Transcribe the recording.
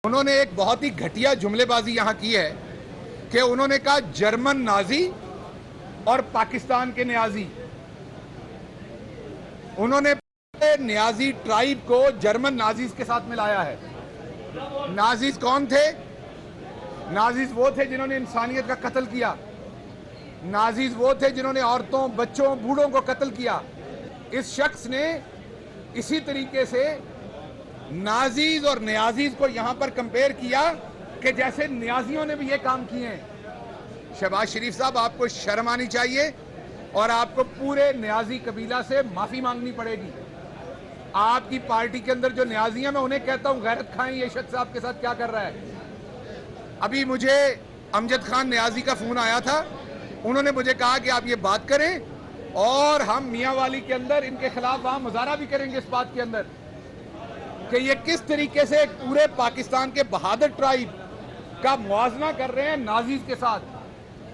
उन्होंने एक बहुत ही घटिया जुमलेबाजी यहां की है कि उन्होंने कहा जर्मन नाजी और पाकिस्तान के न्याजी। उन्होंने न्याजी ट्राइब को जर्मन नाजीज के साथ मिलाया है। नाजीज कौन थे? नाजीज वो थे जिन्होंने इंसानियत का कत्ल किया। नाजीज वो थे जिन्होंने औरतों, बच्चों, बूढ़ों को कत्ल किया। इस शख्स ने इसी तरीके से नाजीज और न्याजीज को यहां पर कंपेयर किया कि जैसे न्याजियों ने भी ये काम किए हैं। शहबाज शरीफ साहब, आपको शर्म आनी चाहिए और आपको पूरे न्याजी कबीला से माफी मांगनी पड़ेगी। आपकी पार्टी के अंदर जो न्याजी हैं, मैं उन्हें कहता हूं गैरत खाएं ये शख्स आपके साथ क्या कर रहा है। अभी मुझे अमजद खान न्याजी का फोन आया था। उन्होंने मुझे कहा कि आप ये बात करें और हम मियांवाली के अंदर इनके खिलाफ वहां मुजाहरा भी करेंगे इस बात के अंदर कि ये किस तरीके से पूरे पाकिस्तान के बहादुर ट्राइब का मुआवजा कर रहे हैं नाजीज के साथ।